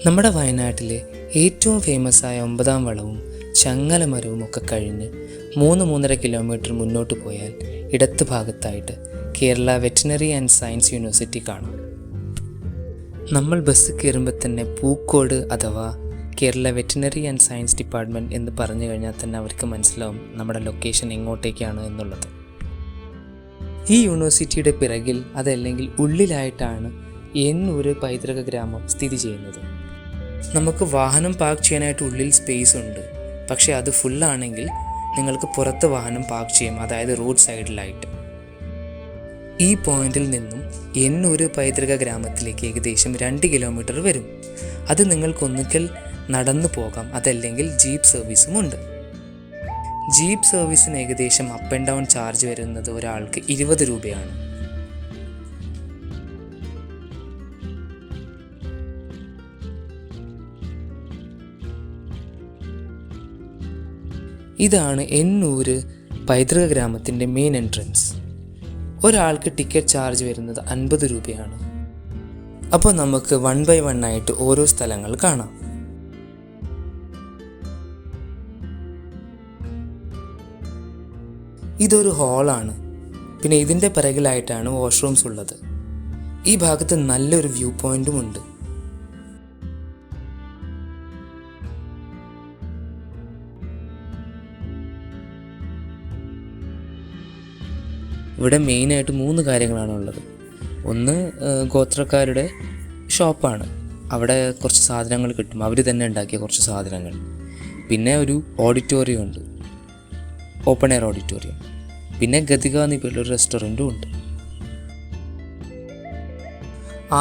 നമ്മുടെ വയനാട്ടിലെ ഏറ്റവും ഫേമസ് ആയ 9-ാം വളവും ചങ്ങലമരവും ഒക്കെ കഴിഞ്ഞ് 3-3.5 കിലോമീറ്റർ മുന്നോട്ട് പോയാൽ ഇടത്ത് ഭാഗത്തായിട്ട് Kerala veterinary and science university കാണാം. നമ്മൾ ബസ് കയറുമ്പോൾ തന്നെ പൂക്കോട് അഥവാ Kerala veterinary and science department എന്ന് പറഞ്ഞു കഴിഞ്ഞാൽ തന്നെ അവർക്ക് മനസ്സിലാവും നമ്മുടെ ലൊക്കേഷൻ എങ്ങോട്ടേക്കാണ് എന്നുള്ളത്. ഈ യൂണിവേഴ്സിറ്റിയുടെ പിറകിൽ അതല്ലെങ്കിൽ ഉള്ളിലായിട്ടാണ് എന്നൂർ പൈതൃക ഗ്രാമം സ്ഥിതി ചെയ്യുന്നത്. നമുക്ക് വാഹനം പാർക്ക് ചെയ്യാനായിട്ട് ഉള്ളിൽ സ്പേസ് ഉണ്ട്, പക്ഷേ അത് ഫുള്ളാണെങ്കിൽ നിങ്ങൾക്ക് പുറത്ത് വാഹനം പാർക്ക് ചെയ്യാം, അതായത് റോഡ് സൈഡിലായിട്ട്. ഈ പോയിന്റിൽ നിന്നും എന്നൂർ പൈതൃക ഗ്രാമത്തിലേക്ക് ഏകദേശം 2 കിലോമീറ്റർ വരും. അത് നിങ്ങൾക്കൊന്നുകിൽ നടന്നു പോകാം, അതല്ലെങ്കിൽ ജീപ്പ് സർവീസും ഉണ്ട്. ജീപ്പ് സർവീസിന് ഏകദേശം അപ്പ് ആൻഡ് ഡൗൺ ചാർജ് വരുന്നത് ഒരാൾക്ക് 20 രൂപയാണ്. ഇതാണ് എന്നൂർ പൈതൃക ഗ്രാമത്തിൻ്റെ മെയിൻ എൻട്രൻസ്. ഒരാൾക്ക് ടിക്കറ്റ് ചാർജ് വരുന്നത് 50 രൂപയാണ്. അപ്പോൾ നമുക്ക് 1 by 1 ആയിട്ട് ഓരോ സ്ഥലങ്ങൾ കാണാം. ഇതൊരു ഹാളാണ്. പിന്നെ ഇതിൻ്റെ പിറകിലായിട്ടാണ് വാഷ്റൂംസ് ഉള്ളത്. ഈ ഭാഗത്ത് നല്ലൊരു വ്യൂ പോയിന്റും ഉണ്ട്. ഇവിടെ മെയിനായിട്ട് 3 കാര്യങ്ങളാണ് ഉള്ളത്. ഒന്ന് ഗോത്രക്കാരുടെ ഷോപ്പാണ്, അവിടെ കുറച്ച് സാധനങ്ങൾ കിട്ടും, അവർ തന്നെ ഉണ്ടാക്കിയ കുറച്ച് സാധനങ്ങൾ. പിന്നെ ഒരു ഓഡിറ്റോറിയം ഉണ്ട്, ഓപ്പൺ എയർ ഓഡിറ്റോറിയം. പിന്നെ ഗതിക എന്ന് പേരുള്ളൊരു റെസ്റ്റോറൻറ്റും ഉണ്ട്.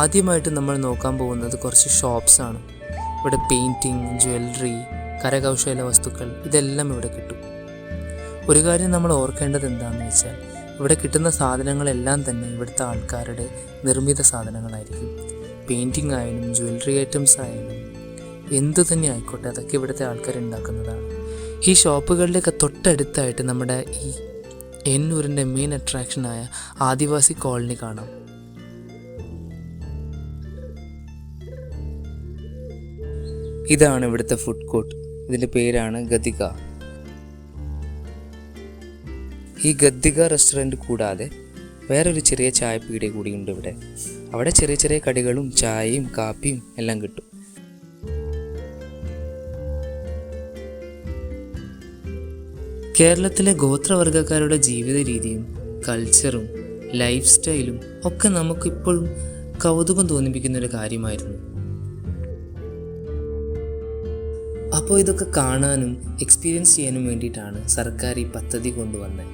ആദ്യമായിട്ട് നമ്മൾ നോക്കാൻ പോകുന്നത് കുറച്ച് ഷോപ്സാണ്. ഇവിടെ പെയിൻറ്റിങ്, ജ്വല്ലറി, കരകൗശല വസ്തുക്കൾ ഇതെല്ലാം ഇവിടെ കിട്ടും. ഒരു കാര്യം നമ്മൾ ഓർക്കേണ്ടത് എന്താണെന്ന് വെച്ചാൽ ഇവിടെ കിട്ടുന്ന സാധനങ്ങളെല്ലാം തന്നെ ഇവിടുത്തെ ആൾക്കാരുടെ നിർമ്മിത സാധനങ്ങളായിരിക്കും. പെയിൻറ്റിങ് ആയാലും ജ്വല്ലറി ഐറ്റംസ് ആയാലും എന്തു തന്നെ ആയിക്കോട്ടെ, അതൊക്കെ ഇവിടുത്തെ ആൾക്കാർ ഉണ്ടാക്കുന്നതാണ്. ഈ ഷോപ്പുകളിലൊക്കെ തൊട്ടടുത്തായിട്ട് നമ്മുടെ ഈ എന്നൂരിൻ്റെ മെയിൻ അട്രാക്ഷനായ ആദിവാസി കോളനി കാണാം. ഇതാണ് ഇവിടുത്തെ ഫുഡ് കോർട്ട്. ഇതിൻ്റെ പേരാണ് ഗതിക. ഈ ഗദ്ദിക റെസ്റ്റോറൻറ്റ് കൂടാതെ വേറൊരു ചെറിയ ചായപ്പീടിക കൂടിയുണ്ട് ഇവിടെ. അവിടെ ചെറിയ ചെറിയ കടികളും ചായയും കാപ്പിയും എല്ലാം കിട്ടും. കേരളത്തിലെ ഗോത്രവർഗ്ഗക്കാരുടെ ജീവിത രീതിയും കൾച്ചറും ലൈഫ് സ്റ്റൈലും ഒക്കെ നമുക്കിപ്പോഴും കൗതുകം തോന്നിപ്പിക്കുന്നൊരു കാര്യമായിരുന്നു. അപ്പോൾ ഇതൊക്കെ കാണാനും എക്സ്പീരിയൻസ് ചെയ്യാനും വേണ്ടിയിട്ടാണ് സർക്കാർ ഈ പദ്ധതി കൊണ്ടുവന്നത്.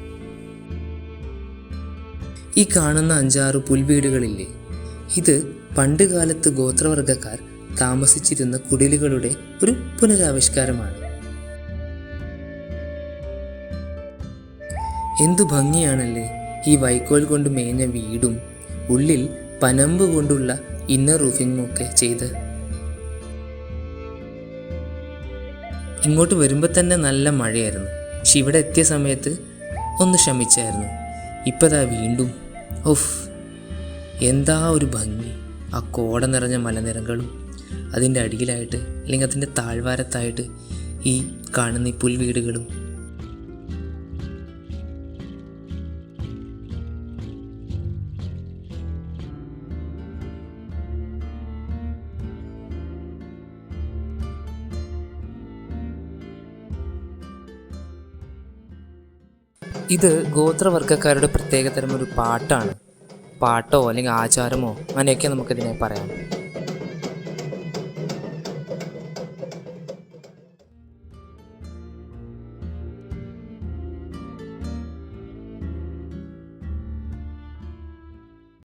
ഈ കാണുന്ന 5-6 പുൽവീടുകളില്ലേ, ഇത് പണ്ട് കാലത്ത് ഗോത്രവർഗ്ഗക്കാർ താമസിച്ചിരുന്ന കുടിലുകളുടെ ഒരു പുനരാവിഷ്കാരമാണ്. എന്തു ഭംഗിയാണല്ലേ ഈ വൈക്കോൽ കൊണ്ട് മേഞ്ഞ വീടും ഉള്ളിൽ പനമ്പ് കൊണ്ടുള്ള ഇന്നർ റൂഫിങ്ങും ഒക്കെ ചെയ്ത്. ഇങ്ങോട്ട് വരുമ്പോൾ തന്നെ നല്ല മഴയായിരുന്നു, പക്ഷെ ഇവിടെ എത്തിയ സമയത്ത് ഒന്ന് ശമിച്ചായിരുന്നു. ഇപ്പതാ വീണ്ടും എന്താ ഒരു ഭംഗി! ആ കോട നിറഞ്ഞ മലനിരകളും അതിൻ്റെ അടിയിലായിട്ട് അല്ലെങ്കിൽ അതിൻ്റെ താഴ്വാരത്തായിട്ട് ഈ കാണുന്ന ഈ പുൽവീടുകളും. ഇത് ഗോത്രവർഗ്ഗക്കാരുടെ പ്രത്യേകതരം ഒരു പാട്ടാണ്. പാട്ടോ അല്ലെങ്കിൽ ആചാരമോ അങ്ങനെയൊക്കെ നമുക്കിതിനെ പറയാം.